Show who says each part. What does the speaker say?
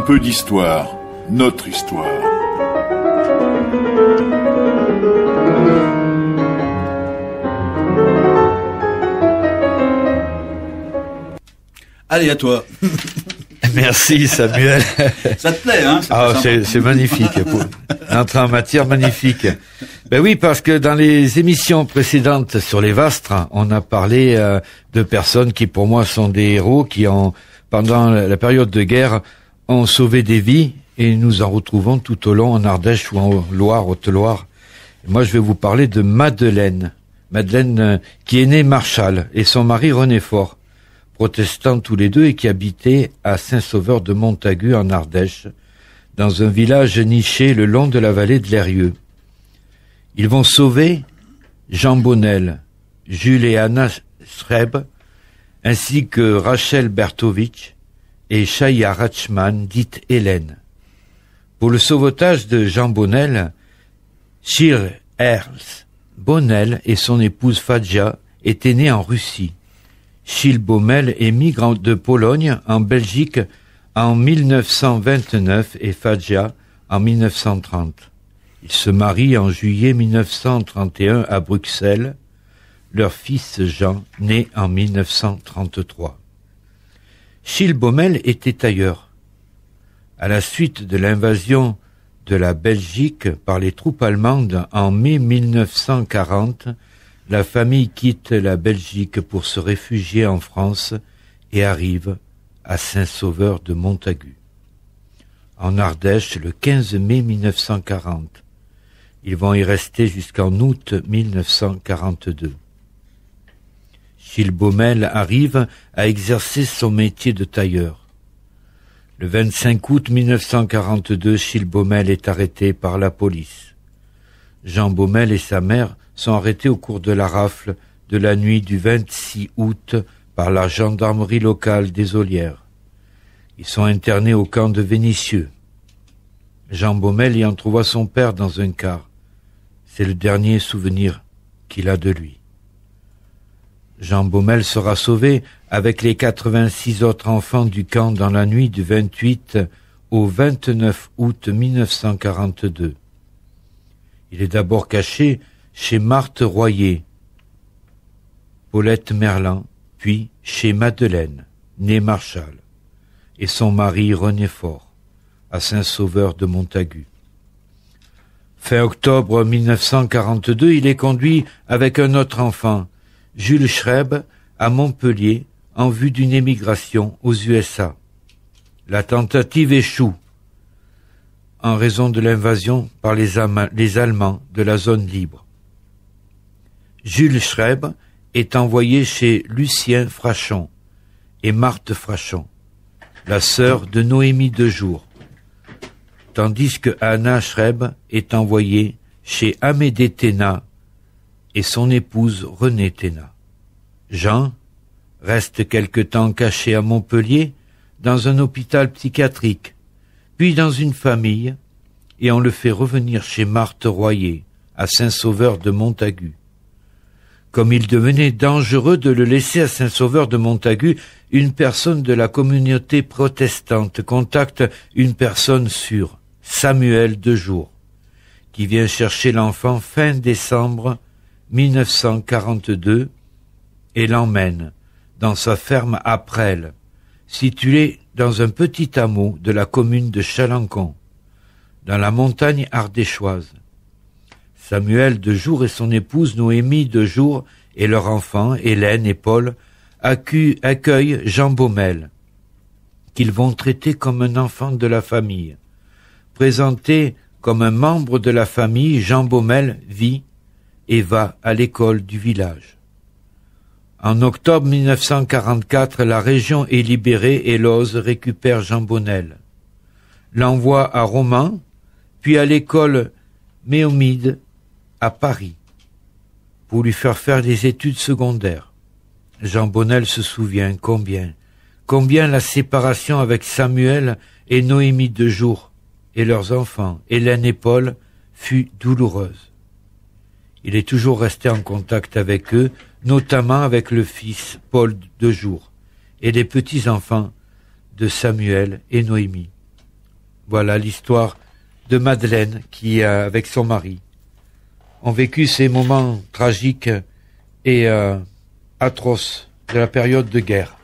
Speaker 1: peu d'histoire, notre histoire.
Speaker 2: Allez, à toi.
Speaker 3: Merci Samuel.
Speaker 2: Ça te plaît, hein?
Speaker 3: C'est magnifique. Entrer en matière, magnifique. Ben oui, parce que dans les émissions précédentes sur les Vastres, on a parlé de personnes qui, pour moi, sont des héros, qui ont, pendant la période de guerre, ont sauvé des vies, et nous en retrouvons tout au long en Ardèche ou en Loire, Haute-Loire. Moi, je vais vous parler de Madeleine. Madeleine, qui est née Marchal, et son mari René Faure, protestants tous les deux et qui habitaient à Saint-Sauveur de Montagu en Ardèche, dans un village niché le long de la vallée de l'Eyrieux. Ils vont sauver Jean Bonnel, Jules et Anna Schreb, ainsi que Rachel Bertovitch et Chaya Ratchman, dite Hélène. Pour le sauvetage de Jean Bonnel, Charles Ernst Bonnel et son épouse Fadja étaient nés en Russie. Gilles Baumel émigre de Pologne en Belgique en 1929 et Fadja en 1930. Ils se marient en juillet 1931 à Bruxelles. Leur fils Jean naît en 1933. Gilles Baumel était tailleur. À la suite de l'invasion de la Belgique par les troupes allemandes en mai 1940, la famille quitte la Belgique pour se réfugier en France et arrive à Saint-Sauveur de Montagu, en Ardèche, le 15 mai 1940. Ils vont y rester jusqu'en août 1942. Gilles Baumel arrive à exercer son métier de tailleur. Le 25 août 1942, Gilles Baumel est arrêté par la police. Jean Baumel et sa mère sont arrêtés au cours de la rafle de la nuit du 26 août par la gendarmerie locale des Ollières. Ils sont internés au camp de Vénissieux. Jean Baumel y entrevoit son père dans un car. C'est le dernier souvenir qu'il a de lui. Jean Baumel sera sauvé avec les 86 autres enfants du camp dans la nuit du 28 au 29 août 1942. Il est d'abord caché chez Marthe Royer, Paulette Merlan, puis chez Madeleine, née Marchal, et son mari René Faure, à Saint-Sauveur de Montagu. Fin octobre 1942, il est conduit avec un autre enfant, Jules Schreb, à Montpellier, en vue d'une émigration aux USA. La tentative échoue en raison de l'invasion par les Allemands de la zone libre. Jules Schreb est envoyé chez Lucien Frachon et Marthe Frachon, la sœur de Noémie Dejour, tandis que Anna Schreb est envoyée chez Amédée Thénat et son épouse Renée Thénat. Jean reste quelque temps caché à Montpellier dans un hôpital psychiatrique, puis dans une famille, et on le fait revenir chez Marthe Royer, à Saint-Sauveur de Montagu. Comme il devenait dangereux de le laisser à Saint-Sauveur de Montagu, une personne de la communauté protestante contacte une personne sûre, Samuel Dejour, qui vient chercher l'enfant fin décembre 1942 et l'emmène dans sa ferme à Presles, située dans un petit hameau de la commune de Chalancon, dans la montagne ardéchoise. Samuel Dejour et son épouse Noémie Dejour et leur enfant, Hélène et Paul, accueillent Jean Baumel, qu'ils vont traiter comme un enfant de la famille. Présenté comme un membre de la famille, Jean Baumel vit et va à l'école du village. En octobre 1944, la région est libérée et l'Oise récupère Jean Baumel, l'envoie à Romans, puis à l'école Méomide à Paris, pour lui faire des études secondaires. Jean Baumel se souvient combien la séparation avec Samuel et Noémie Dejour et leurs enfants, Hélène et Paul, fut douloureuse. Il est toujours resté en contact avec eux, notamment avec le fils Paul Dejour et les petits-enfants de Samuel et Noémie. Voilà l'histoire de Madeleine qui, avec son mari, ont vécu ces moments tragiques et atroces de la période de guerre.